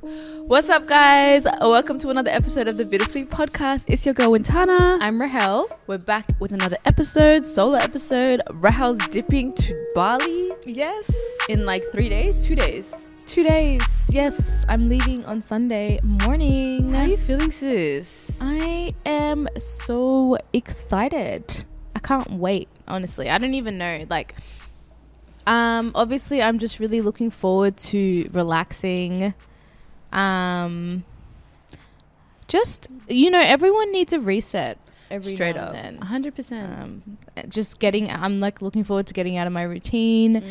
What's up, guys? Welcome to another episode of the Bittersweet Podcast. It's your girl Wintana. I'm Rahel. We're back with another episode, solo episode. Rahel's dipping to Bali. Yes. In like 3 days, 2 days. 2 days. Yes, I'm leaving on Sunday morning. How are you feeling, sis? I am so excited. I can't wait, honestly. I don't even know. Obviously, I'm just really looking forward to relaxing. Just, everyone needs a reset every Straight now up. and then. 100%. I'm like looking forward to getting out of my routine.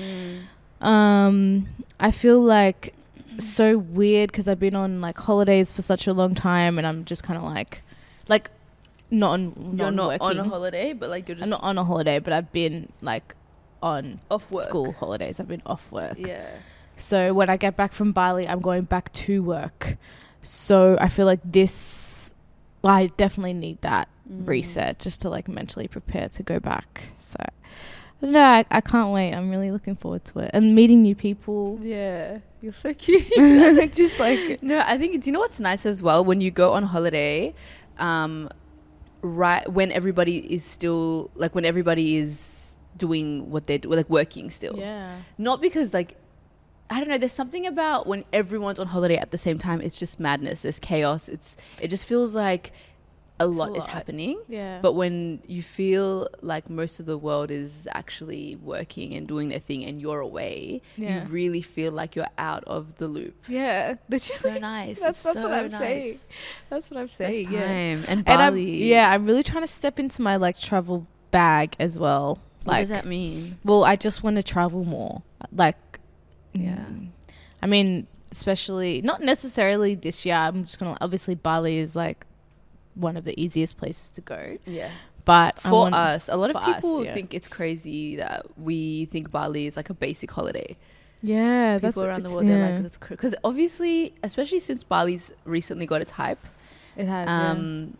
I feel like so weird because I've been on like holidays for such a long time, and I'm just kind of like not on a holiday, but like you're just I'm not on a holiday, but I've been like on off work. school holidays. I've been off work. Yeah. So when I get back from Bali, I'm going back to work. So I feel like I definitely need that reset just to like mentally prepare to go back. So no, I can't wait. I'm really looking forward to it. And meeting new people. Yeah. You're so cute. Just like... No, I think, do you know what's nice as well? When you go on holiday, right when everybody is still, like when everybody is doing what they're doing, like working still. Yeah. Not because like, I don't know, there's something about when everyone's on holiday at the same time, it's just madness. There's chaos. It just feels like a lot is happening. Yeah. But when you feel like most of the world is actually working and doing their thing and you're away, you really feel like you're out of the loop. Yeah. So nice. That's so what I'm nice. saying. That's what I'm saying. Best Yeah. time. And Bali. I'm really trying to step into my like travel bag as well. What does that mean? Well, I just want to travel more. Yeah. I mean, especially not necessarily this year. I'm just gonna obviously Bali is like one of the easiest places to go. Yeah. But for us, a lot of us, people think it's crazy that we think Bali is like a basic holiday. Yeah, People around the world, they're like, that's crazy. Because obviously, especially since Bali's recently got its hype, it has.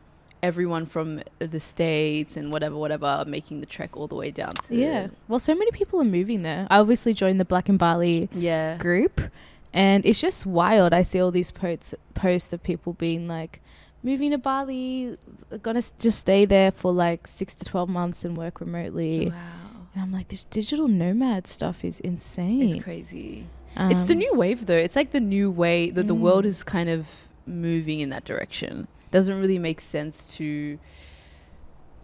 Everyone from the States and whatever making the trek all the way down to... Yeah. Well, so many people are moving there. I obviously joined the Black in Bali group, and it's just wild. I see all these posts of people being like, moving to Bali, gonna just stay there for like 6 to 12 months and work remotely. Wow. And I'm like, this digital nomad stuff is insane. It's crazy. It's the new wave, though. It's like the new way that the world is kind of moving in that direction. Doesn't really make sense to,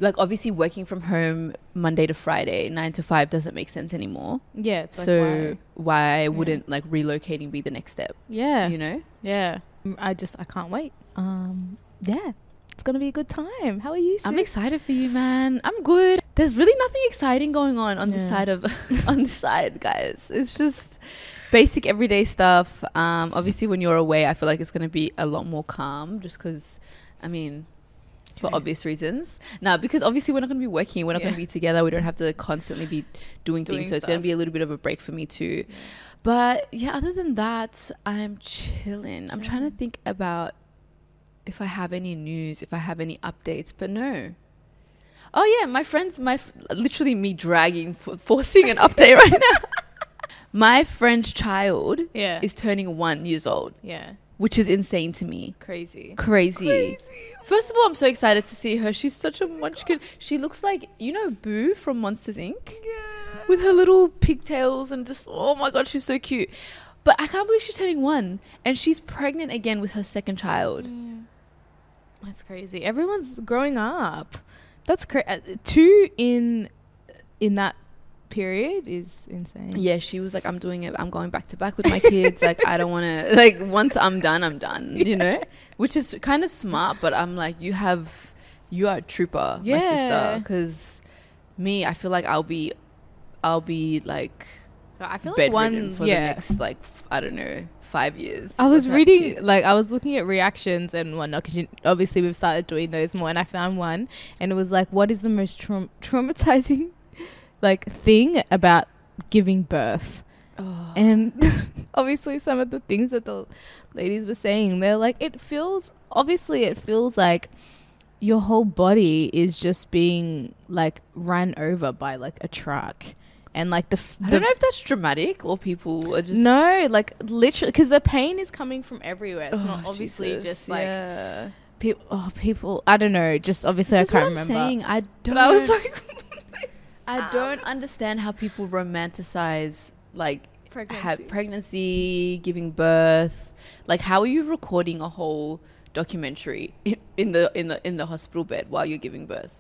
like, obviously working from home Monday to Friday 9 to 5 doesn't make sense anymore. Yeah. It's so like, why wouldn't like relocating be the next step? Yeah. You know? Yeah. I can't wait. Yeah. It's gonna be a good time. How are you, sis? I'm excited for you, man. I'm good. There's really nothing exciting going on this side of on this side, guys. It's just basic everyday stuff. Obviously when you're away, I feel like it's going to be a lot more calm just because, I mean, for obvious reasons. Now, because obviously we're not going to be working, we're not going to be together, we don't have to constantly be doing things, so it's going to be a little bit of a break for me too. But yeah, other than that, I'm chilling. I'm trying to think about if I have any news, if I have any updates, but no. Oh yeah, my friends, literally me dragging, forcing an update right now. My friend's child is turning 1 year old. Yeah. Which is insane to me. Crazy. First of all, I'm so excited to see her. She's such a munchkin. She looks like, Boo from Monsters, Inc.? Yeah. With her little pigtails and just, oh my God, she's so cute. But I can't believe she's turning 1. And she's pregnant again with her second child. That's crazy. Everyone's growing up. That's crazy. 2 in that period is insane. Yeah, she was like, I'm doing it. I'm going back to back with my kids. Like, I don't want to, like, once I'm done, you know? Which is kind of smart, but I'm like, you are a trooper, my sister. Because me, I feel like I'll be like, I feel like bedridden for the next, like, I don't know, 5 years. I was reading, like, I was looking at reactions and whatnot, because obviously we've started doing those more, and I found one, and it was like, what is the most traumatizing like thing about giving birth? And obviously some of the things that the ladies were saying, they're like, it feels like your whole body is just being like run over by like a truck, and like I don't know if that's dramatic or people are just no, like literally, because the pain is coming from everywhere. It's Oh, not obviously Jesus, just like yeah. people. I don't know. Just obviously, This I is can't what I'm remember. saying. I don't. But I was like, I don't understand how people romanticize like pregnancy, giving birth. Like, how are you recording a whole documentary in the hospital bed while you're giving birth?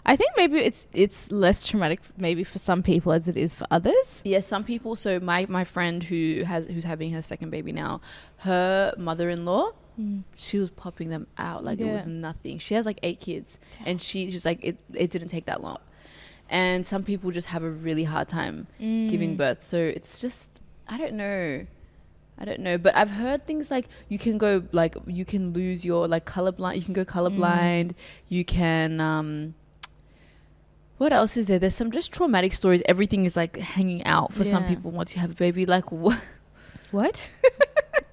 I think maybe it's less traumatic maybe for some people as it is for others. Yeah, some people. So my friend who's having her second baby now, her mother-in-law, she was popping them out like it was nothing. She has like 8 kids. Damn. And she's like it didn't take that long. And some people just have a really hard time giving birth. So it's just I don't know, but I've heard things like you can lose your like colorblind. You can go colorblind. You can what else is there? There's some just traumatic stories. Everything is like hanging out for some people once you have a baby. Like what? What?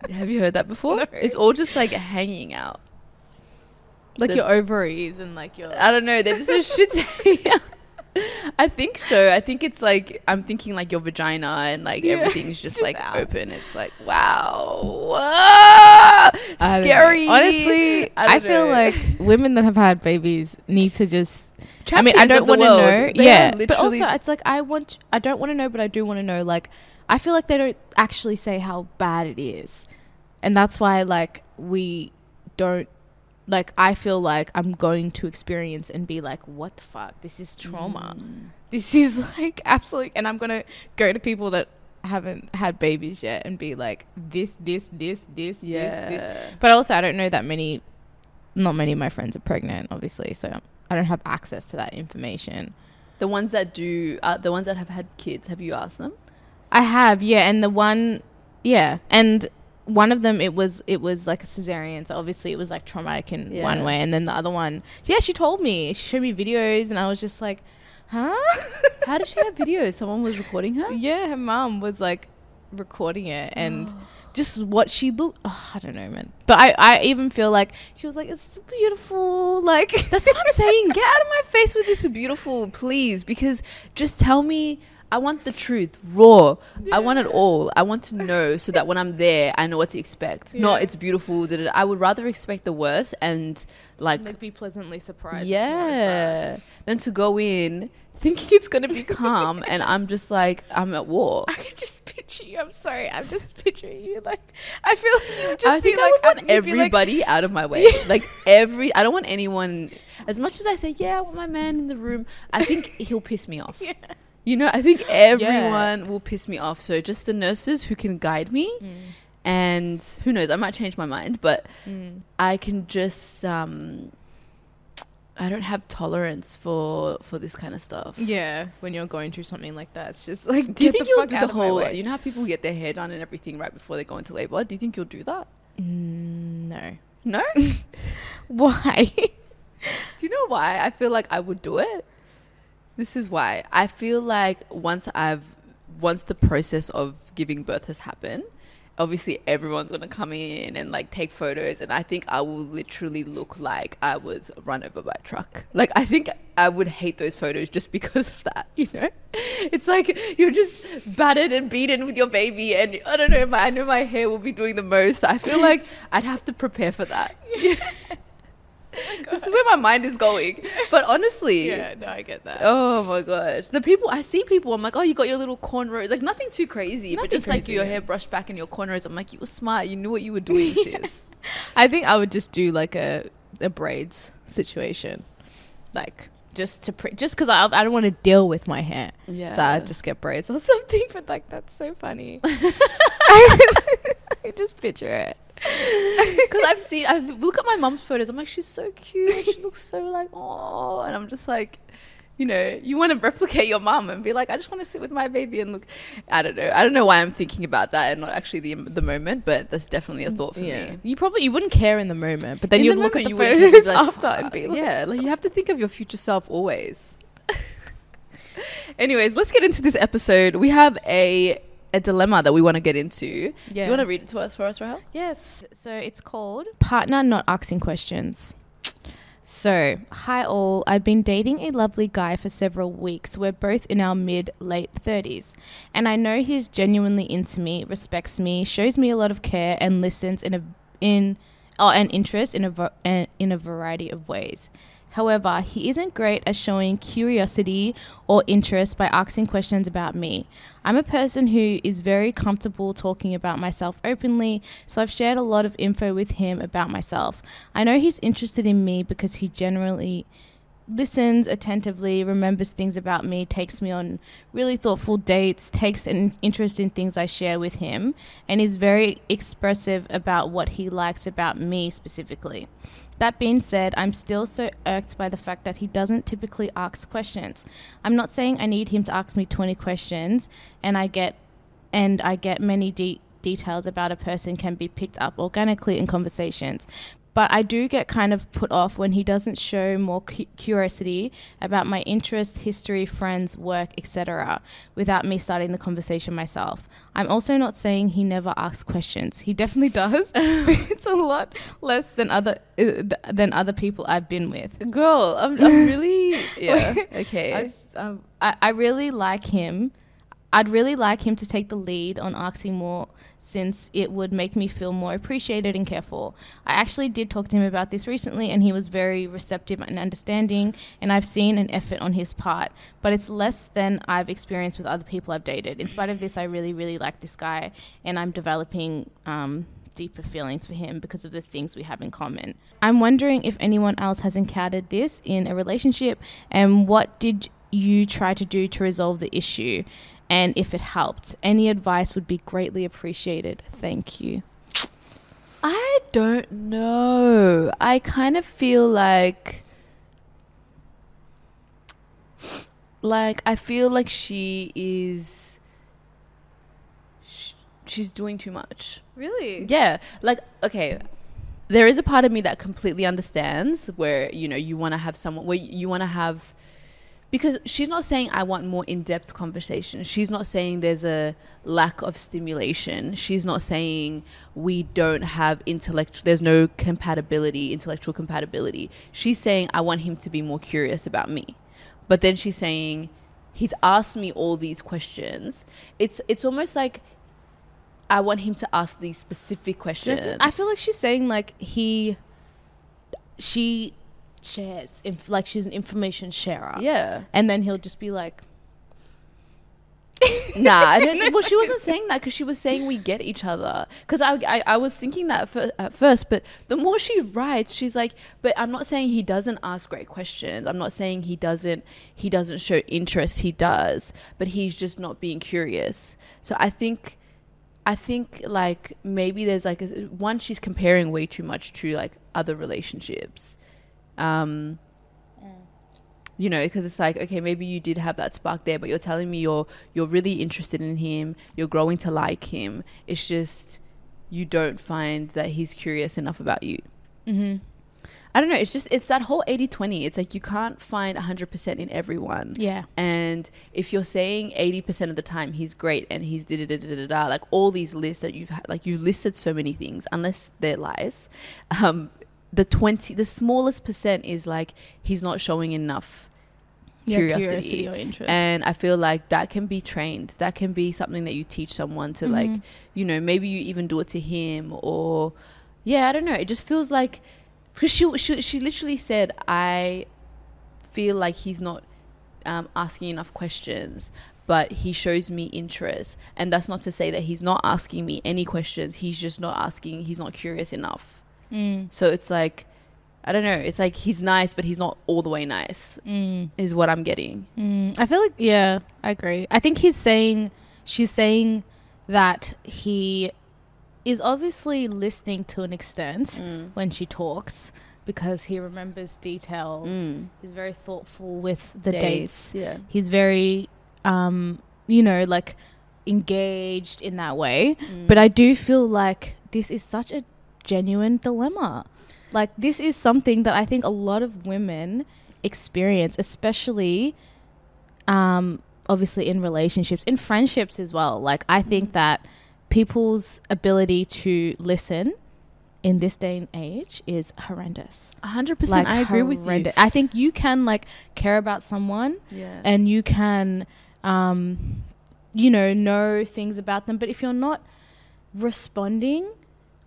Have you heard that before? No. It's all just like hanging out. Like your ovaries and like your... I don't know. They're just a shit hanging out. I think so. I think it's like I'm thinking like your vagina and like everything's just like out. Open. It's like wow, scary. Honestly, I feel like women that have had babies need to just. Champions I don't want to know. Yeah, but also it's like I don't want to know, but I do want to know. Like, I feel like they don't actually say how bad it is, and that's why like we don't. Like, I feel like I'm going to experience and be like, what the fuck? This is trauma. This is like absolute. And I'm going to go to people that haven't had babies yet and be like, this. But also, I don't know that not many of my friends are pregnant, obviously. So I don't have access to that information. The ones that have had kids, have you asked them? I have, yeah. And and one of them, it was like a cesarean, so obviously it was like traumatic in one way, and then the other one, she told me, she showed me videos, and I was just like, huh? How did she have videos? Someone was recording her? Yeah, her mum was like recording it, and just what she looked, I don't know, man. But I even feel like she was like, it's beautiful, like that's what I'm saying. Get out of my face with it's beautiful, please, because just tell me. I want the truth, raw. Yeah. I want it all. I want to know so that when I'm there, I know what to expect. Yeah. Not it's beautiful. I would rather expect the worst and like be pleasantly surprised. Yeah. Than to go in thinking it's going to be calm and I'm just like, I'm at war. I can just picture you. I'm sorry. I'm just picturing you. Like, I feel like you just I think I would want everybody out of my way. Like I don't want anyone, as much as I say, yeah, I want my man in the room, I think he'll piss me off. Yeah. You know, I think everyone will piss me off. So just the nurses who can guide me and who knows, I might change my mind, but I can just, I don't have tolerance for this kind of stuff. Yeah. When you're going through something like that, it's just like, do you think you'll do the whole, you know how people get their hair done and everything right before they go into labor? Do you think you'll do that? No. No? Why? Do you know why I feel like I would do it? This is why. I feel like once the process of giving birth has happened, obviously everyone's going to come in and like take photos, and I think I will literally look like I was run over by a truck. Like, I think I would hate those photos just because of that, you know? It's like you're just battered and beaten with your baby, and I don't know, I know my hair will be doing the most. I feel like I'd have to prepare for that. Yeah. This is where my mind is going. But honestly, yeah, no, I get that. Oh my gosh, I see people, I'm like, oh, you got your little cornrows, like nothing too crazy, but just crazy, like your hair brushed back and your cornrows. I'm like, you were smart, you knew what you were doing. Sis. I think I would just do like a braids situation, like just because I don't want to deal with my hair. Yeah, so I just get braids or something. But like, that's so funny. I just picture it. Because I look at my mum's photos, I'm like, she's so cute, she looks so like, oh, and I'm just like, you know, you want to replicate your mum and be like, I just want to sit with my baby and look. I don't know why I'm thinking about that and not actually the moment, but that's definitely a thought for me. You wouldn't care in the moment, but then you'd look at the photos like, after and be like, yeah, like you have to think of your future self always. Anyways, let's get into this episode. We have a dilemma that we want to get into. Yeah. Do you want to read it for us, Rahel? Yes. So it's called Partner Not Asking Questions. So, hi all. I've been dating a lovely guy for several weeks. We're both in our mid-late 30s. And I know he's genuinely into me, respects me, shows me a lot of care, and listens and interest in a variety of ways. However, he isn't great at showing curiosity or interest by asking questions about me. I'm a person who is very comfortable talking about myself openly, so I've shared a lot of info with him about myself. I know he's interested in me because he generally listens attentively, remembers things about me, takes me on really thoughtful dates, takes an interest in things I share with him, and is very expressive about what he likes about me specifically. That being said, I'm still so irked by the fact that he doesn't typically ask questions. I'm not saying I need him to ask me 20 questions, and I get many details about a person can be picked up organically in conversations. But I do get kind of put off when he doesn't show more curiosity about my interest, history, friends, work, etc. without me starting the conversation myself. I'm also not saying he never asks questions. He definitely does, but it's a lot less than other people I've been with. Girl, I'm really... Yeah, okay. I really like him. I'd really like him to take the lead on asking more, since it would make me feel more appreciated and cared for. I actually did talk to him about this recently, and he was very receptive and understanding, and I've seen an effort on his part, but it's less than I've experienced with other people I've dated. In spite of this, I really, really like this guy, and I'm developing deeper feelings for him because of the things we have in common. I'm wondering if anyone else has encountered this in a relationship, and what did you try to do to resolve the issue? And if it helped, any advice would be greatly appreciated. Thank you. I don't know. I kind of feel like I feel like she's doing too much. Really? Yeah. Like, okay, there is a part of me that completely understands where, you know, you want to have someone where you want to have... Because she's not saying I want more in-depth conversation. She's not saying there's a lack of stimulation. She's not saying we don't have there's no intellectual compatibility. She's saying I want him to be more curious about me. But then she's saying he's asked me all these questions. It's almost like I want him to ask these specific questions. I feel like she's saying like she shares like she's an information sharer, and then he'll just be like nah, I don't think, well, she wasn't saying that because she was saying we get each other, because I was thinking that at first, but the more she writes, she's like, but I'm not saying he doesn't ask great questions, I'm not saying he doesn't show interest, he does, but he's just not being curious. So I think like maybe there's like one, she's comparing way too much to like other relationships. You know, because it's like, okay, maybe you did have that spark there, but you're telling me you're really interested in him, you're growing to like him. It's just you don't find that he's curious enough about you. I don't know. It's that whole 80-20. It's like you can't find 100% in everyone. Yeah. And if you're saying 80% of the time he's great and he's da-da-da-da-da-da, like all these lists that you've had, like you've listed so many things, unless they're lies, the smallest percent is like he's not showing enough curiosity or interest. And I feel like that can be trained. That can be something that you teach someone to like, you know, maybe you even do it to him, or I don't know. It just feels like, because she literally said, I feel like he's not asking enough questions, but he shows me interest. And that's not to say that he's not asking me any questions. He's just not asking. He's not curious enough. So it's like, I don't know. It's like he's nice, but he's not all the way nice, is what I'm getting. I feel like, yeah, I agree. I think she's saying that he is obviously listening to an extent when she talks, because he remembers details. He's very thoughtful with the dates. Yeah. He's very, you know, like engaged in that way. But I do feel like this is such a genuine dilemma. Like, this is something that I think a lot of women experience, especially obviously in relationships, in friendships as well. Like, I think that people's ability to listen in this day and age is horrendous. 100%. I agree with you. I think you can like care about someone, and you can, know things about them. But if you're not responding,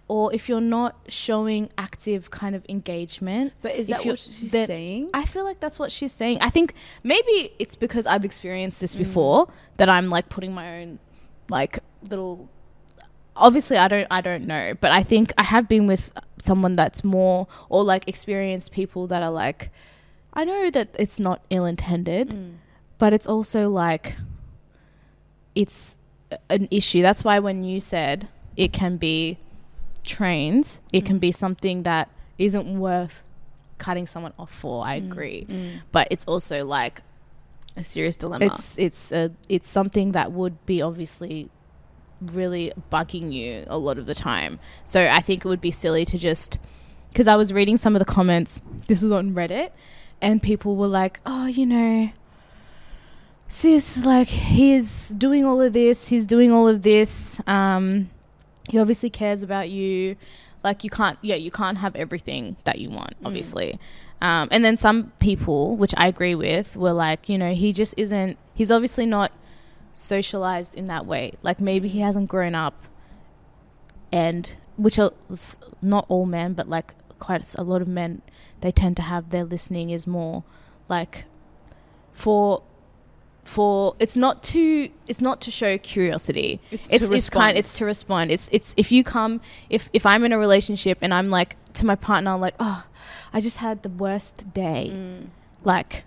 or if you're not showing active kind of engagement, but is that what she's saying? I feel like that's what she's saying. I think maybe it's because I've experienced this before that I'm like putting my own like little. Obviously, I don't know, but I think I have been with someone that's more, or like experienced people that are like, I know that it's not ill-intended, but it's also like, it's an issue. That's why when you said it can be trained, it can be something that isn't worth cutting someone off for. I agree, but it's also like a serious dilemma. It's something that would be obviously really bugging you a lot of the time. So I think it would be silly to just, because I was reading some of the comments, this was on Reddit, and people were like, oh, sis, like, he's doing all of this, he obviously cares about you, like, you can't have everything that you want, obviously. And then some people, which I agree with, were like, he's obviously not socialized in that way, like maybe he hasn't grown up, and which are not all men, but like quite a lot of men, they tend to have their listening is more like for it's not to show curiosity, it's to respond. It's if I'm in a relationship and I'm like to my partner, I'm like, oh, I just had the worst day, like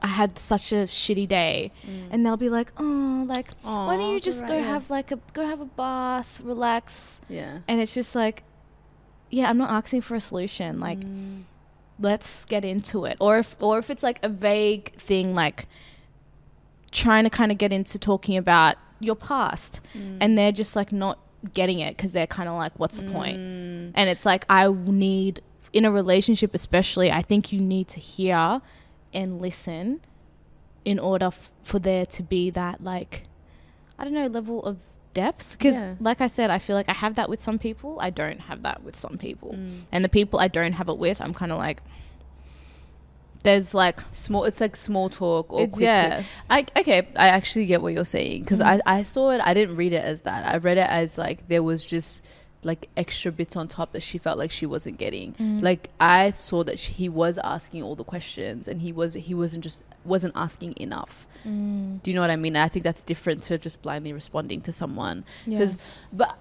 I had such a shitty day, and they'll be like, oh, like, why don't you just go have a bath, relax, and it's just like, I'm not asking for a solution, like, let's get into it. Or if it's like a vague thing, like trying to kind of get into talking about your past, and they're just like not getting it because they're kind of like, what's the point? And it's like, I need, in a relationship especially, I think you need to hear and listen in order for there to be that, like, I don't know, level of depth. Because like I said, I feel like I have that with some people, I don't have that with some people, and the people I don't have it with, I'm kind of like, there's like it's like small talk or quick. I actually get what you're saying, because I saw it, I didn't read it as that, I read it as like there was just like extra bits on top that she felt like she wasn't getting. Like I saw that he was asking all the questions, and he wasn't asking enough. Do you know what I mean? I think that's different to just blindly responding to someone. But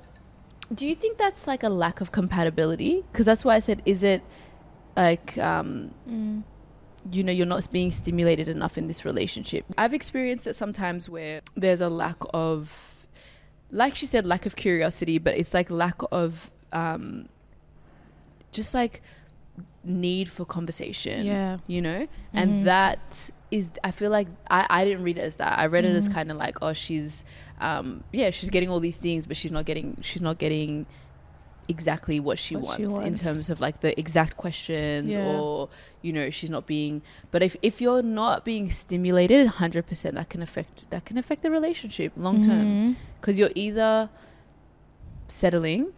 do you think that's like a lack of compatibility? Because that's why I said, is it like you're not being stimulated enough in this relationship? I've experienced it sometimes where there's a lack of, like she said, lack of curiosity, but it's like lack of just like need for conversation, and that is, I feel like I didn't read it as that. I read it as kind of like, oh, she's she's getting all these things, but she's not getting exactly what she wants in terms of like the exact questions, or she's not being. But if you're not being stimulated 100%, that can affect the relationship long term, because you're either settling.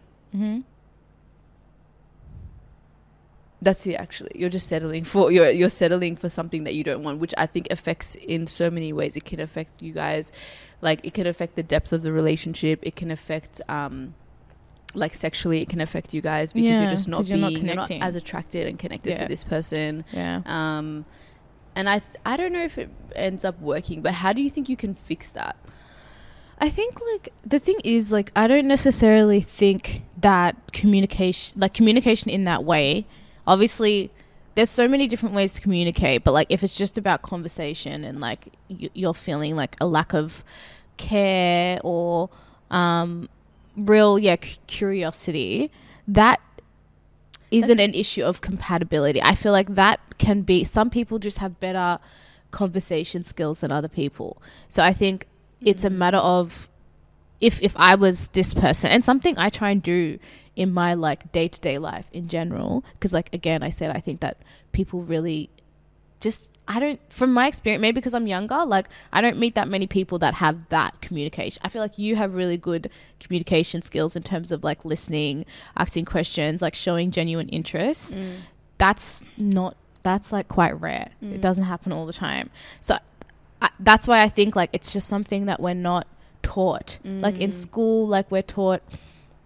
That's it, actually. You're just settling for you're settling for something that you don't want, which I think affects in so many ways. It can affect you guys, like it can affect the depth of the relationship. It can affect like sexually, it can affect you guys, because you're just you're not as attracted and connected to this person. And I don't know if it ends up working, but how do you think you can fix that? I think like the thing is, like, I don't necessarily think that communication in that way, obviously there's so many different ways to communicate, but like if it's just about conversation and like you're feeling like a lack of care or real curiosity, that isn't an issue of compatibility. I feel like that can be, some people just have better conversation skills than other people. So I think it's a matter of, if I was this person, and something I try and do in my like day-to-day life in general, because like again I said, I think that people really just from my experience, maybe because I'm younger, like I don't meet that many people that have that communication. I feel like you have really good communication skills in terms of like listening, asking questions, like showing genuine interest. That's like quite rare. It doesn't happen all the time. So that's why I think like it's just something that we're not taught. Like in school, like we're taught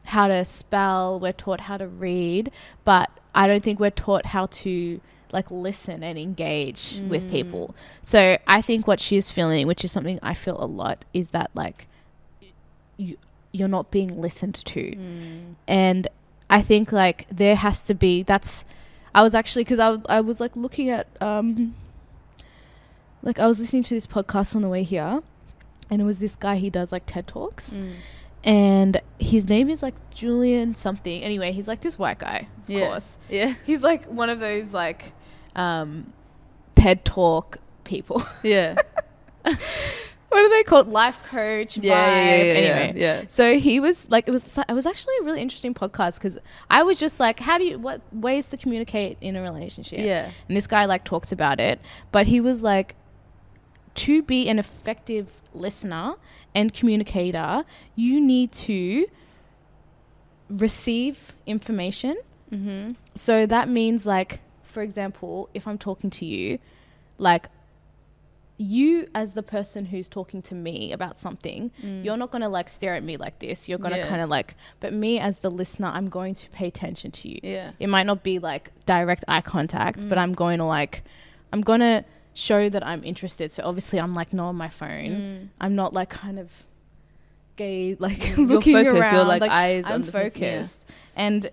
how to spell, we're taught how to read, but I don't think we're taught how to like listen and engage with people. So I think what she's feeling, which is something I feel a lot, is that like you're not being listened to. And I think like there has to be, I was actually, because I was like looking at like I was listening to this podcast on the way here, and it was this guy, he does like TED Talks, and his name is like Julian something. Anyway, he's like this white guy, of course. Yeah. He's like one of those like TED Talk people. Yeah. What are they called? Life coach vibe. Anyway. So he was like, it was actually a really interesting podcast, because I was just like, what ways to communicate in a relationship? Yeah. And this guy like talks about it, but he was like, to be an effective listener and communicator, you need to receive information. So that means like, for example, if I'm talking to you, like you as the person who's talking to me about something, you're not going to like stare at me like this. You're going to kind of like, but me as the listener, I'm going to pay attention to you. Yeah. It might not be like direct eye contact, but I'm going to show that I'm interested. So obviously I'm like not on my phone. I'm not like kind of gay, like looking around. You're like eyes on the person, focused. And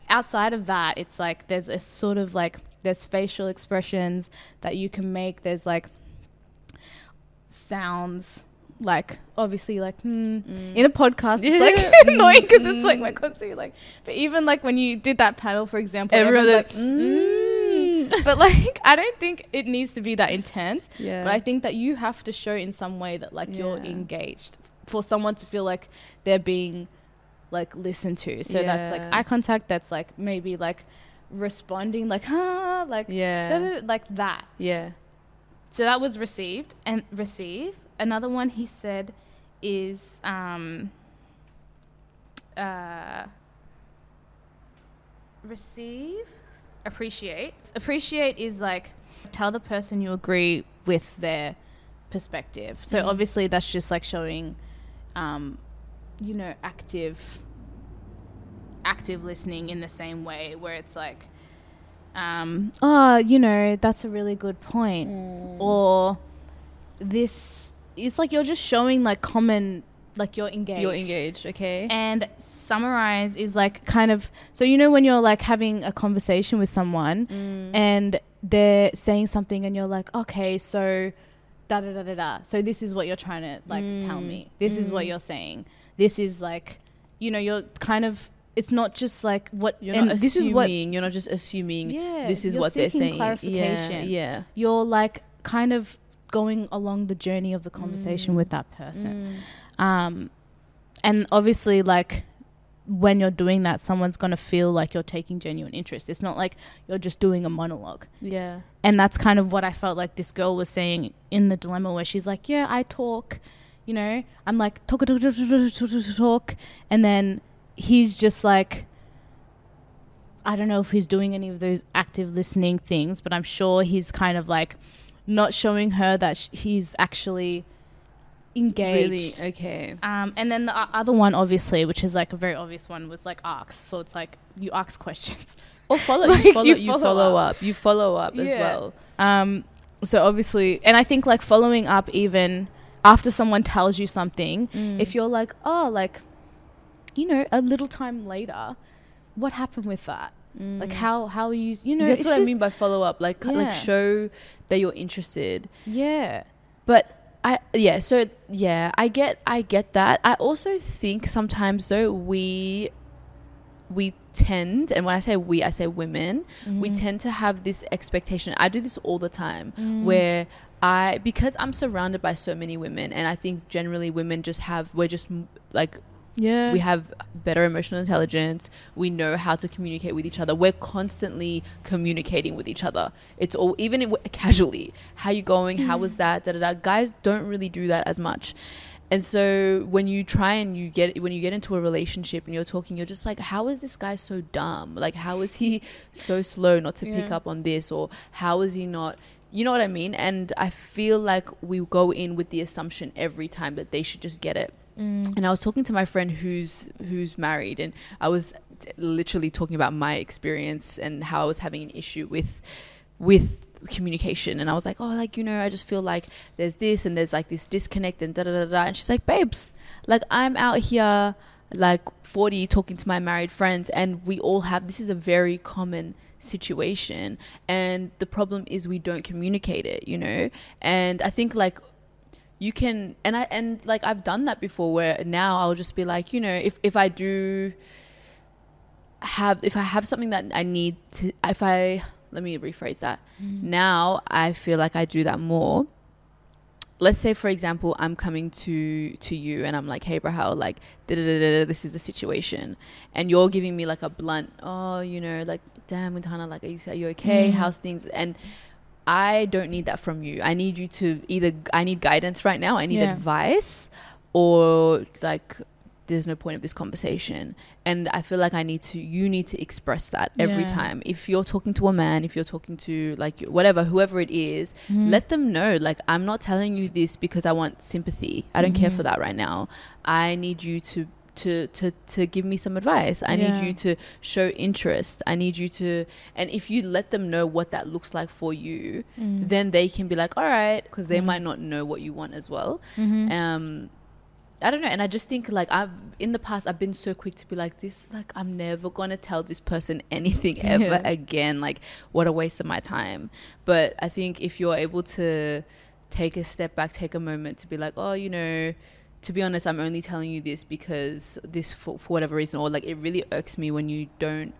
outside of that, it's like there's a sort of like, there's facial expressions that you can make. There's like sounds, like obviously like in a podcast it's like annoying because it's like we're constantly like, but even like when you did that panel, for example, everyone's like but like I don't think it needs to be that intense. But I think that you have to show in some way that like you're engaged, for someone to feel like they're being like listened to. So that's like eye contact, that's like maybe like responding like like like that. So that was receive. Another one he said is receive. Appreciate is like tell the person you agree with their perspective. So obviously that's just like showing you know, active listening in the same way, where it's like oh, you know, that's a really good point, or this, it's like you're just showing like common, like you're engaged. Okay. And summarize is like kind of, so you know when you're like having a conversation with someone and they're saying something and you're like, okay, so da da da da da, so this is what you're trying to like tell me, this is what you're saying, this is like, you know, you're kind of, it's not just like what you're not assuming. This is what, you're not just assuming. This is what they're saying. Clarification. You're like kind of going along the journey of the conversation with that person. And obviously, like when you're doing that, someone's gonna feel like you're taking genuine interest. It's not like you're just doing a monologue. And that's kind of what I felt like this girl was saying in the dilemma, where she's like, yeah, I talk, you know, I'm like talk, and then he's just like, I don't know if he's doing any of those active listening things, but I'm sure he's kind of like not showing her that he's actually engaged. Really? Okay. And then the other one, obviously, which is like a very obvious one, was like ask. So it's like you ask questions or follow. Like you follow up. You follow up as well. So obviously, and I think like following up even after someone tells you something, if you're like, oh, like, you know, a little time later, what happened with that? Like how you know, that's what I mean by follow up, like like show that you're interested. But I get that. I also think sometimes though we tend, and when I say we, I say women, we tend to have this expectation. I do this all the time where because I'm surrounded by so many women, and I think generally women just we're just like Yeah. We have better emotional intelligence. We know how to communicate with each other. We're constantly communicating with each other. It's all, even casually, how you going? How was that? Da, da, da. Guys don't really do that as much. And so when you try and when you get into a relationship and you're talking, you're just like, how is this guy so dumb? Like, how is he so slow not to pick up on this? Or how is he not, you know what I mean? And I feel like we go in with the assumption every time that they should just get it. And I was talking to my friend who's married, and I was literally talking about my experience and how I was having an issue with communication. And I was like, oh, like, you know, I just feel like there's this and there's like this disconnect and da da da da. And she's like, babes, like, I'm out here like 40 talking to my married friends, and we all have, this is a very common situation, and the problem is we don't communicate it, you know. And I think like you can, and like I've done that before, where now I'll just be like, you know, if I have something that I need to, let me rephrase that. Now I feel like I do that more. Let's say, for example, I'm coming to you and I'm like, hey, Rahel, like, this is the situation. And you're giving me like a blunt, oh, you know, like, damn, Wintana, like, are you okay? How's things? And I don't need that from you. I need you to I need guidance right now. I need advice, or like, there's no point of this conversation. And I feel like you need to express that every time. If you're talking to a man, if you're talking to like whoever it is, let them know, like, I'm not telling you this because I want sympathy. I don't care for that right now. I need you to give me some advice. I need you to show interest. I need you to, and if you let them know what that looks like for you, then they can be like, all right, because they might not know what you want as well. I don't know. And I just think like in the past I've been so quick to be like, this, like, I'm never gonna tell this person anything ever again. Like, what a waste of my time. But I think if you're able to take a step back, take a moment to be like, oh, you know, to be honest, I'm only telling you this because this for whatever reason, or like, it really irks me when you don't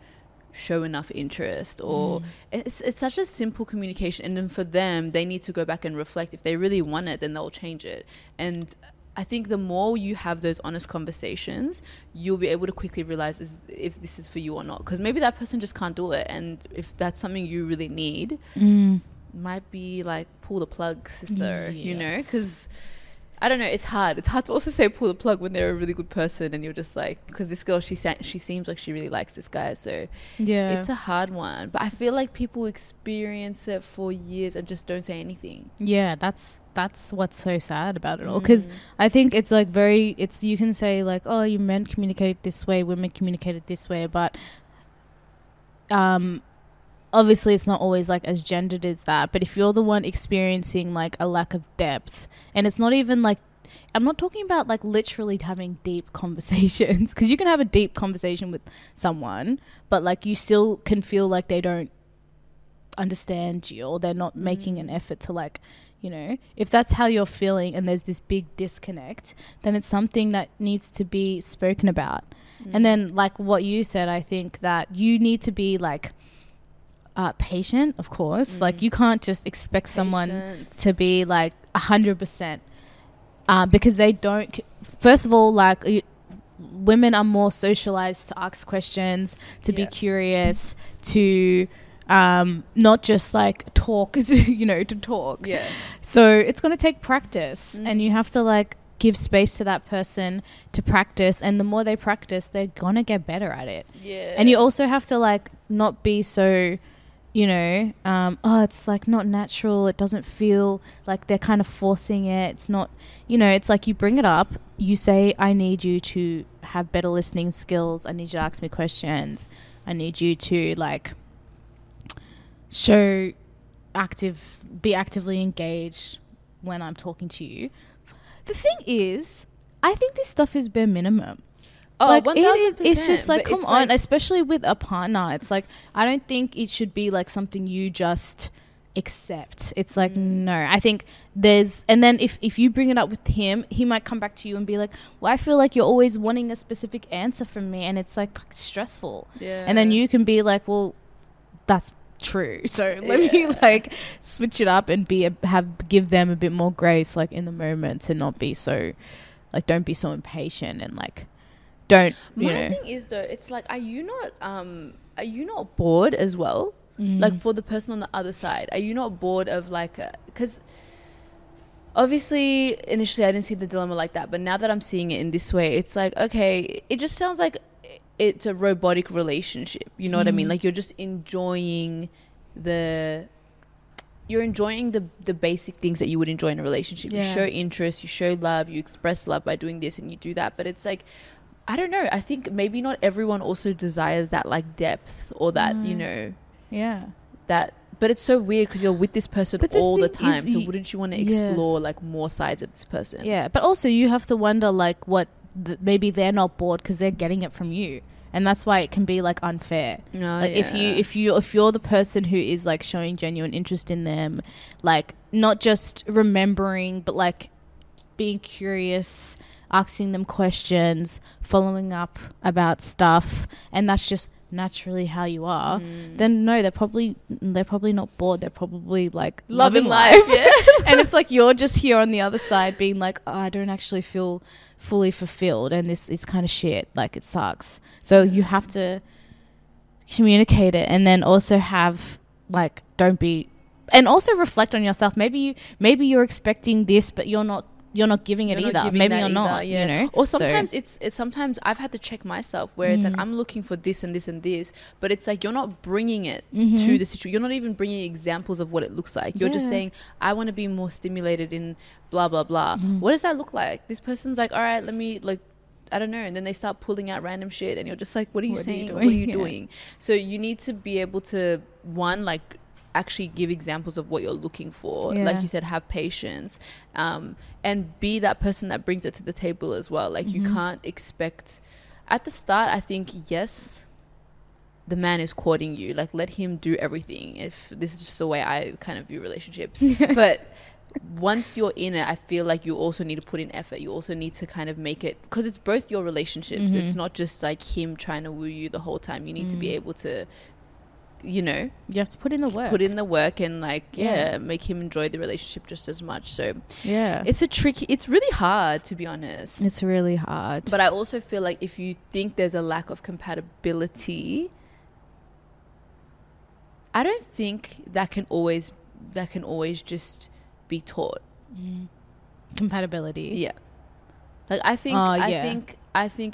show enough interest, or it's such a simple communication. And then for them, they need to go back and reflect. If they really want it, then they'll change it. And I think the more you have those honest conversations, you'll be able to quickly realize if this is for you or not. Because maybe that person just can't do it. And if that's something you really need, might be like, pull the plug, sister, you know? Because I don't know, it's hard. It's hard to also say pull the plug when they're a really good person and you're just like, because this girl, she seems like she really likes this guy. So it's a hard one. But I feel like people experience it for years and just don't say anything. Yeah, that's what's so sad about it all. Because I think it's like you can say like, oh, you men communicate this way, women communicate it this way. But obviously it's not always like as gendered as that. But if you're the one experiencing like a lack of depth, and it's not even like, I'm not talking about like literally having deep conversations, because you can have a deep conversation with someone, but like you still can feel like they don't understand you, or they're not making an effort to, like, you know, if that's how you're feeling and there's this big disconnect, then it's something that needs to be spoken about. And then like what you said, I think that you need to be like patient, of course. Like, you can't just expect someone to be like 100%, because they don't. First of all, like, women are more socialized to ask questions, to be curious, to not just like talk, you know, to talk. So it's going to take practice, and you have to like give space to that person to practice, and the more they practice, they're going to get better at it. And you also have to like not be so, you know, oh, it's like not natural, it doesn't feel like they're kind of forcing it. It's not, you know, it's like you bring it up, you say, I need you to have better listening skills, I need you to ask me questions, I need you to like be actively engaged when I'm talking to you. The thing is, I think this stuff is bare minimum. Oh, like 1000%. It's just like, come on, like, especially with a partner. It's like, I don't think it should be like something you just accept. It's like, no, I think and then if you bring it up with him, he might come back to you and be like, well, I feel like you're always wanting a specific answer from me, and it's like stressful. And then you can be like, well, that's true, so let me like switch it up and give them a bit more grace, like in the moment, to not be so like, don't be so impatient and like don't, My thing is though, it's like, are you not bored as well? Like for the person on the other side, are you not bored of like, because obviously initially I didn't see the dilemma like that, but now that I'm seeing it in this way, it's like, okay, it just sounds like it's a robotic relationship. You know what I mean? Like you're just enjoying the basic things that you would enjoy in a relationship. You show interest, you show love, you express love by doing this and you do that. But it's like, I don't know, I think maybe not everyone also desires that like depth or that, you know, that, but it's so weird because you're with this person all the time. So wouldn't you want to explore like more sides of this person? Yeah, but also you have to wonder like what maybe they're not bored because they're getting it from you. And that's why it can be like unfair. Like if you're the person who is like showing genuine interest in them, like not just remembering, but like being curious, asking them questions, following up about stuff, and that's just naturally how you are, then no, they're probably not bored. They're probably like loving life. Yeah. And it's like you're just here on the other side being like, oh, I don't actually feel fully fulfilled and this is kind of shit, like it sucks. So you have to communicate it, and then also have like, don't be, and also reflect on yourself. Maybe you're expecting this, but you're not giving it either. Maybe you're not, you know. Or sometimes it's sometimes I've had to check myself where it's like I'm looking for this and this and this, but it's like you're not bringing it to the situation. You're not even bringing examples of what it looks like. You're just saying, I want to be more stimulated in blah blah blah. What does that look like? This person's like, all right, let me like, I don't know, and then they start pulling out random shit, and you're just like, what are you saying? What are you doing? So you need to be able to, one, like, actually give examples of what you're looking for, like you said, have patience, and be that person that brings it to the table as well. Like you can't expect at the start, I think, yes, the man is courting you, like let him do everything, if this is just the way I kind of view relationships. But once you're in it, I feel like you also need to put in effort. You also need to kind of make it, because it's both your relationships. It's not just like him trying to woo you the whole time. You need to be able to, you know, you have to put in the work and like make him enjoy the relationship just as much. So it's really hard, to be honest. It's really hard. But I also feel like if you think there's a lack of compatibility, I don't think that can always just be taught. Compatibility, like I think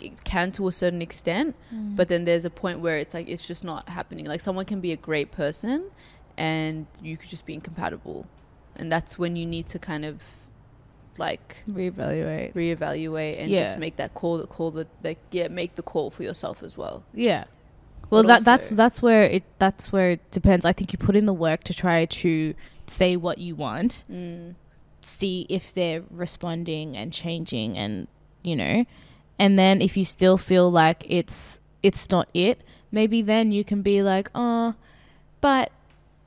it can to a certain extent, but then there's a point where it's like it's just not happening. Like someone can be a great person and you could just be incompatible, and that's when you need to kind of like reevaluate and just make that make the call for yourself as well. Well, that's where it depends. I think you put in the work to try to say what you want, see if they're responding and changing, and you know, and then if you still feel like it's not it, maybe then you can be like, oh, but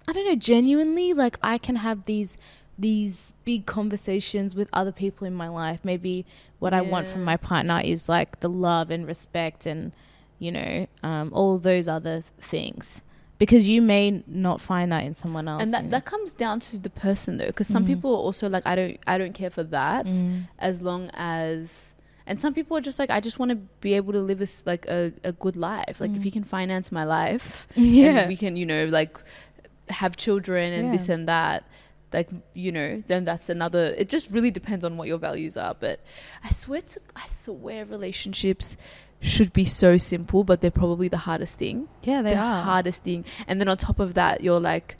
I don't know, genuinely, like I can have these big conversations with other people in my life. Maybe what I want from my partner is like the love and respect and, you know, all those other things, because you may not find that in someone else. And that comes down to the person though, because some people are also like, I don't care for that, as long as, and some people are just like, I just want to be able to live a good life. Like if you can finance my life, and we can, you know, like have children and this and that, like, you know, then that's another, it just really depends on what your values are. But I swear relationships should be so simple, but they're probably the hardest thing. Yeah, they are. Hardest thing. And then on top of that, you're like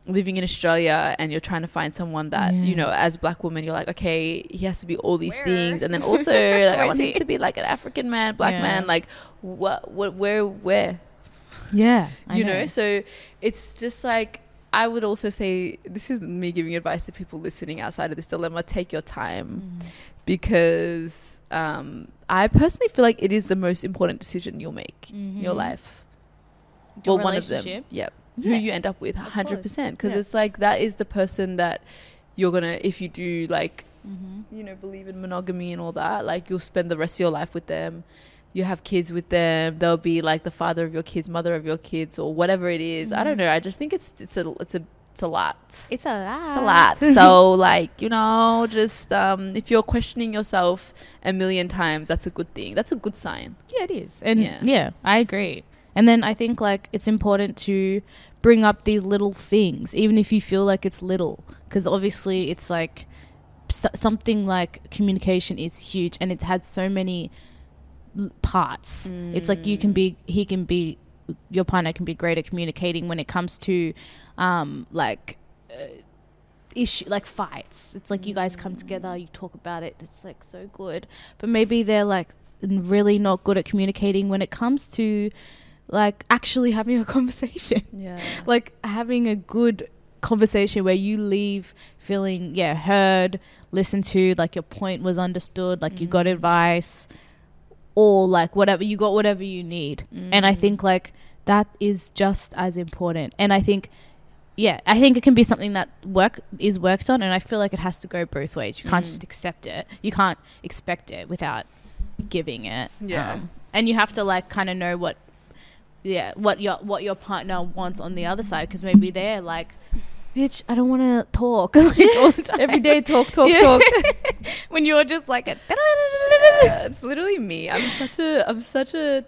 living in Australia and you're trying to find someone that, you know, as a black woman, you're like, okay, he has to be all these things. And then also like, I want him to be like an African man, black man, like where? Yeah. You know, so it's just like, I would also say, this is me giving advice to people listening outside of this dilemma, take your time, because I personally feel like it is the most important decision you'll make in your life. Your one of them. Who you end up with, 100%. Because it's like, that is the person that you're going to, if you do like, you know, believe in monogamy and all that, like you'll spend the rest of your life with them. You have kids with them. They'll be like the father of your kids, mother of your kids, or whatever it is. I don't know. I just think it's it's a lot. It's a lot. It's a lot. So, like, you know, just if you're questioning yourself a million times, that's a good thing. That's a good sign. Yeah, it is. And yeah, I agree. And then I think, like, it's important to bring up these little things, even if you feel like it's little, because obviously it's like something like communication is huge, and it has so many parts. It's like your partner can be great at communicating when it comes to issue, like fights. It's like you guys come together, you talk about it, it's like so good. But maybe they're like really not good at communicating when it comes to like actually having a conversation. Like having a good conversation where you leave feeling heard, listened to, like your point was understood, like you got advice, or like whatever you need. And I think like that is just as important. And I think it can be something that is worked on, and I feel like it has to go both ways. You can't just accept it. You can't expect it without giving it. And you have to like kind of know what your partner wants on the other side, because maybe they're like, bitch, I don't want to talk like all the time. Every day talk. When you're just like it's literally me. I'm such a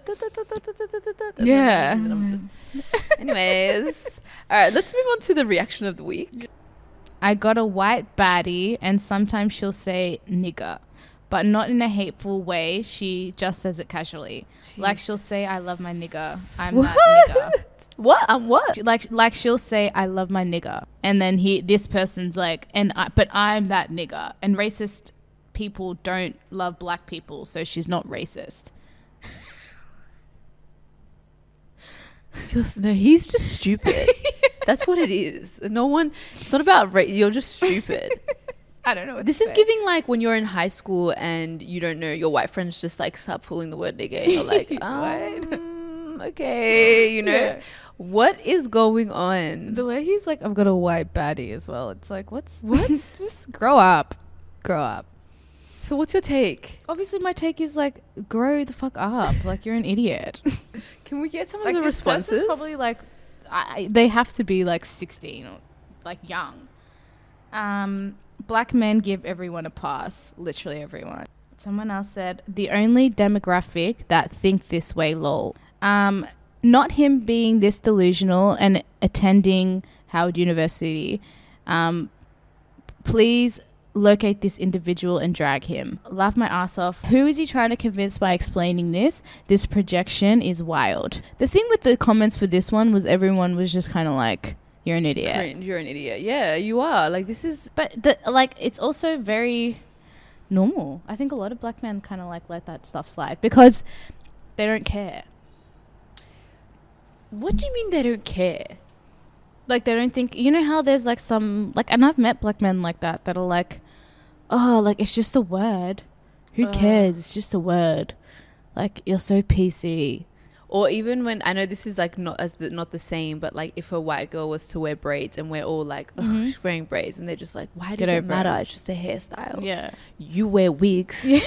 Anyways, all right, let's move on to the reaction of the week. I got a white baddie, and sometimes she'll say nigger, but not in a hateful way. She just says it casually. Jeez. Like she'll say, I love my nigger. I'm that nigger. What? What? Like she'll say, I love my nigger. And then this person's like, but I'm that nigger. And racist people don't love black people, so she's not racist. He's just stupid. That's what it is. It's not about you're just stupid. I don't know what this is giving like when you're in high school and you don't know, your white friends just like start pulling the word nigger and you're like, okay, you know. What is going on? The way he's like, I've got a white baddie as well. It's like, what? Just grow up. So what's your take? Obviously my take is like, grow the fuck up. Like, you're an idiot. Can we get some like of the responses? Probably like, they have to be like 16 or like young. Black men give everyone a pass. Literally everyone. Someone else said, the only demographic that think this way, lol. Not him being this delusional and attending Howard University. Please locate this individual and drag him. Laugh my ass off. Who is he trying to convince by explaining this? This projection is wild. The thing with the comments for this one was everyone was just kind of like, you're an idiot. Cringe, you're an idiot. Yeah, you are. Like, this is... But, it's also very normal. I think a lot of black men kind of, like, let that stuff slide because they don't care. What do you mean they don't care? Like, they don't think... You know how there's, like, some... Like, and I've met black men like that are like, oh, like, it's just a word. Who cares? It's just a word. Like, you're so PC. Or even when... I know this is, like, not the same, but, like, if a white girl was to wear braids and we're all like, ugh, she's wearing braids, and they're just like, why does it matter? It's just a hairstyle. Yeah. You wear wigs. Yeah.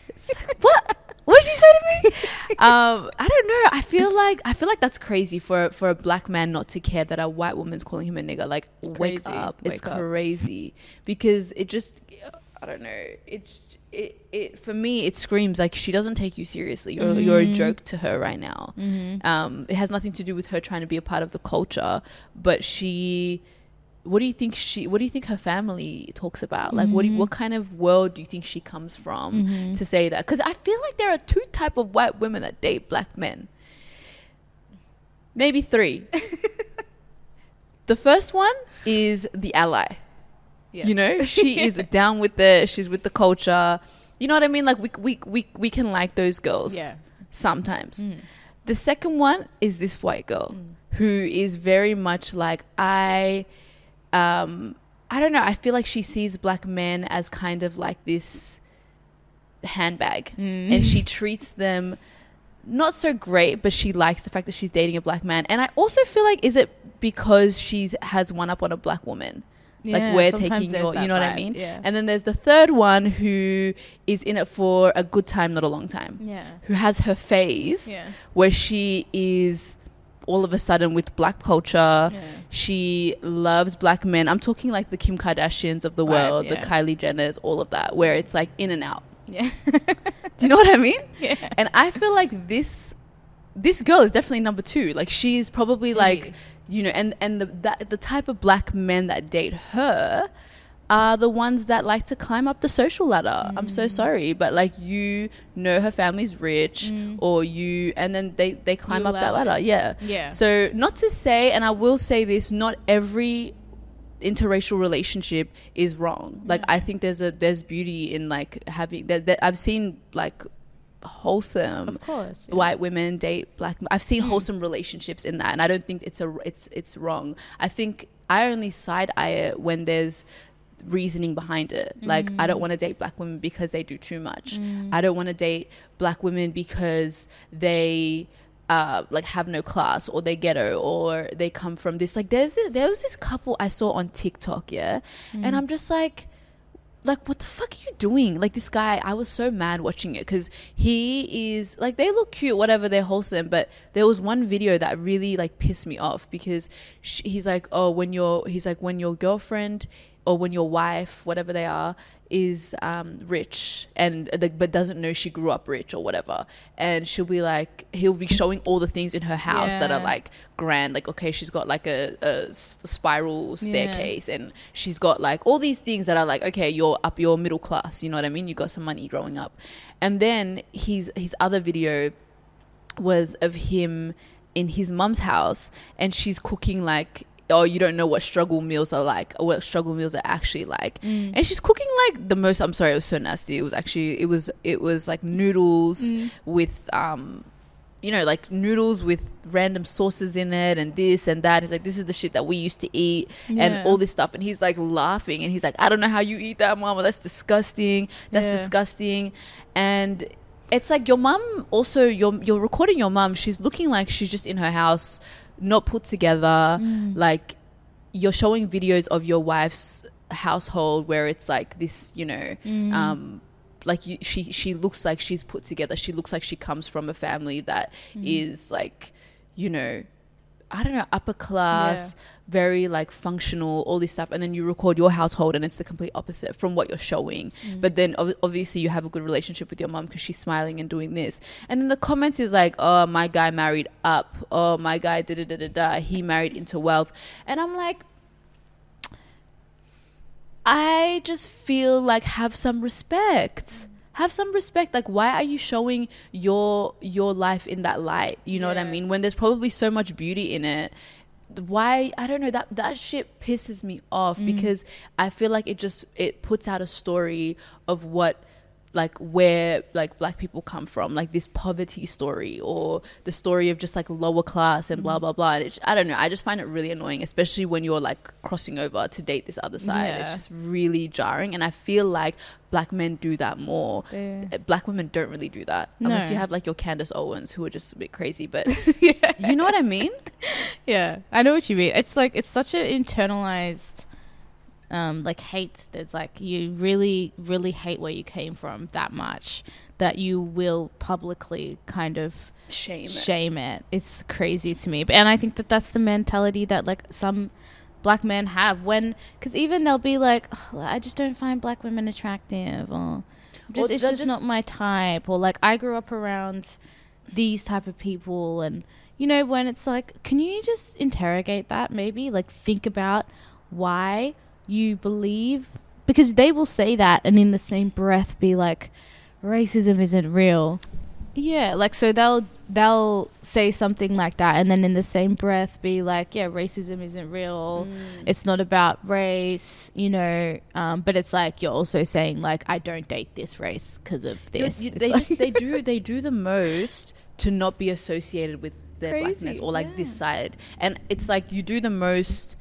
It's like, what? What did you say to me? I don't know. I feel like that's crazy for a black man not to care that a white woman's calling him a nigger. Like, wake up. It's crazy. Because it just, I don't know. It for me, it screams like she doesn't take you seriously. You're a joke to her right now. It has nothing to do with her trying to be a part of the culture, but what do you think her family talks about? Like, what kind of world do you think she comes from to say that? Because I feel like there are two type of white women that date black men. Maybe three. The first one is the ally. Yes. You know, she is down with she's with the culture. You know what I mean? Like, we can like those girls sometimes. The second one is this white girl who is very much like, I don't know. I feel like she sees black men as kind of like this handbag, and she treats them not so great, but she likes the fact that she's dating a black man. And I also feel like, is it because she has one up on a black woman? Yeah, like, we're taking your, you know what I mean? Yeah. And then there's the third one who is in it for a good time, not a long time. Yeah. Who has her phase where she is all of a sudden with black culture, she loves black men. I'm talking like the Kim Kardashians of the world, the Kylie Jenners, all of that, where it's like in and out. Yeah. Do you know what I mean? Yeah. And I feel like this girl is definitely number 2. Like, she's probably like, you know, and the type of black men that date her are the ones that like to climb up the social ladder. I'm so sorry, but like, you know, her family's rich, or and then they climb up that ladder. Yeah. So not to say, and I will say this, not every interracial relationship is wrong. Like, I think there's beauty in like having that. I've seen like wholesome, of course, white women date black. I've seen wholesome relationships in that, and I don't think it's wrong. I think I only side eye it when there's reasoning behind it. Like, I don't want to date black women because they do too much. I don't want to date black women because they like have no class, or they ghetto, or they come from this, like, there was this couple I saw on TikTok, and I'm just like, what the fuck are you doing? Like, this guy, I was so mad watching it, because he is like, they look cute, whatever, they're wholesome, but there was one video that really like pissed me off, because he's like, oh, when your girlfriend or when your wife, whatever they are, is rich and but doesn't know she grew up rich or whatever, and she'll be like, he'll be showing all the things in her house that are like grand, like, okay, she's got like a spiral staircase, and she's got like all these things that are like, okay, you're middle class, you know what I mean, you got some money growing up. And then his other video was of him in his mum's house, and she's cooking like, oh, you don't know what struggle meals are like, or what struggle meals are actually like. And she's cooking like the most, I'm sorry, it was so nasty. It was actually, it was like noodles with, you know, like noodles with random sauces in it and this and that. He's like, this is the shit that we used to eat and all this stuff. And he's like laughing, and he's like, I don't know how you eat that, mama. That's disgusting. That's disgusting. And it's like, your mum also, you're recording your mum. She's looking like she's just in her house, not put together. Like, you're showing videos of your wife's household where it's like this, you know, like she looks like she's put together. She looks like she comes from a family that is like, you know, I don't know, upper class, very like functional, all this stuff. And then you record your household and it's the complete opposite from what you're showing. But then obviously you have a good relationship with your mum because she's smiling and doing this. And then the comments is like, oh, my guy married up. Oh, my guy da-da-da-da-da. He married into wealth. And I'm like, I just feel like, have some respect. Have some respect. Like, why are you showing your life in that light? You know what I mean? When there's probably so much beauty in it. Why? I don't know. That shit pisses me off because I feel like it puts out a story of what, like, where like black people come from, like this poverty story, or the story of just like lower class and blah blah blah. And I don't know, I just find it really annoying, especially when you're like crossing over to date this other side. It's just really jarring, and I feel like black men do that more. Black women don't really do that, unless you have like your Candace Owens, who are just a bit crazy, but you know what I mean? I know what you mean. It's like, it's such an internalized like hate. There's like, you really really hate where you came from that much that you will publicly kind of shame it. It's crazy to me. And I think that's the mentality that like some black men have, when, because even they'll be like, oh, I just don't find black women attractive, or it's just not my type, or like, I grew up around these type of people. And you know, when it's like, can you just interrogate that, maybe like think about why you believe, because they will say that and in the same breath be like, racism isn't real. Like, so they'll say something like that, and then in the same breath be like, racism isn't real, it's not about race, you know, but it's like, you're also saying like, I don't date this race because of this. They do the most to not be associated with their blackness, or like this side. And it's like, you do the most,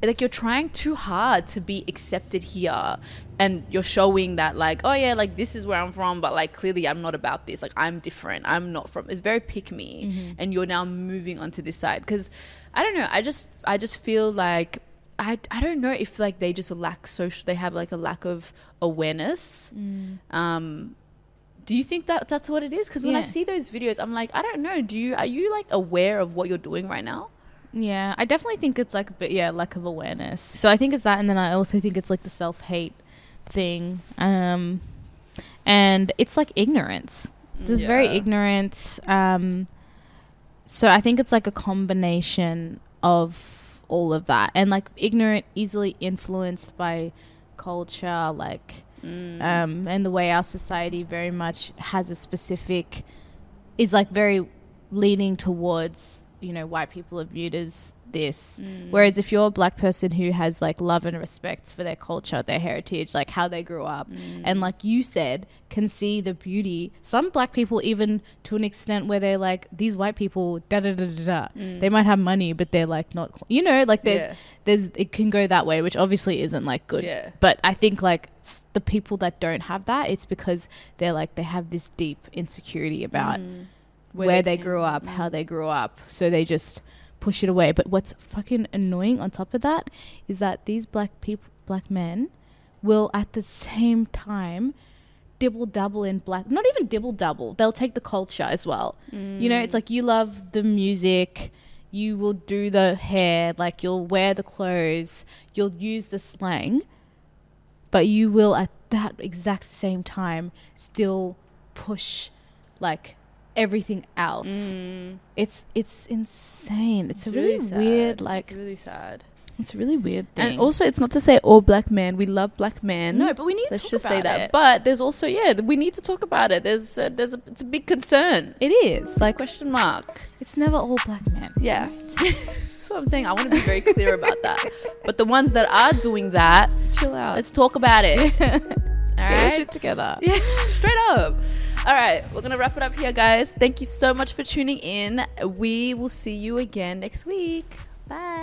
like, you're trying too hard to be accepted here, and you're showing that like, oh yeah, like this is where I'm from, but like clearly I'm not about this, like I'm different, I'm not from, it's very pick me. And you're now moving onto this side, because I don't know, I just feel like I don't know if like they just lack social, they have like a lack of awareness, Do you think that that's what it is? Because when I see those videos, I'm like, I don't know. Are you like aware of what you're doing right now? Yeah, I definitely think it's like a bit, lack of awareness. So I think it's that, and then I also think it's like the self-hate thing, and it's like ignorance. There's very ignorant. So I think it's like a combination of all of that, and like ignorant, easily influenced by culture, like and the way our society very much has a specific, is like very leaning towards, you know, white people are viewed as this, whereas if you're a black person who has like love and respect for their culture, their heritage, like how they grew up, and like you said, can see the beauty, some black people even to an extent where they're like, these white people they might have money but they're like not, you know, like there's it can go that way, which obviously isn't like good, but I think like the people that don't have that, it's because they're like, they have this deep insecurity about where they grew up, how they grew up, so they just push it away. But what's fucking annoying on top of that is that these black men will at the same time dibble dabble in black, not even dibble dabble, they'll take the culture as well. You know, it's like, you love the music, you will do the hair, like you'll wear the clothes, you'll use the slang, but you will at that exact same time still push like everything else. It's insane. It's a really weird, like, it's really sad. It's a really weird thing. And also, it's not to say all black men, we love black men. No, but we need to Let's talk just about say that. it. But there's also, we need to talk about it. It's a big concern. It is like, Question mark. it's never all black men. Yeah. That's what I'm saying. I want to be very clear about that. But the ones that are doing that, Chill out. let's talk about it. All Get right. your shit together. Yeah, straight up. All right, we're gonna wrap it up here, guys. Thank you so much for tuning in. We will see you again next week. Bye.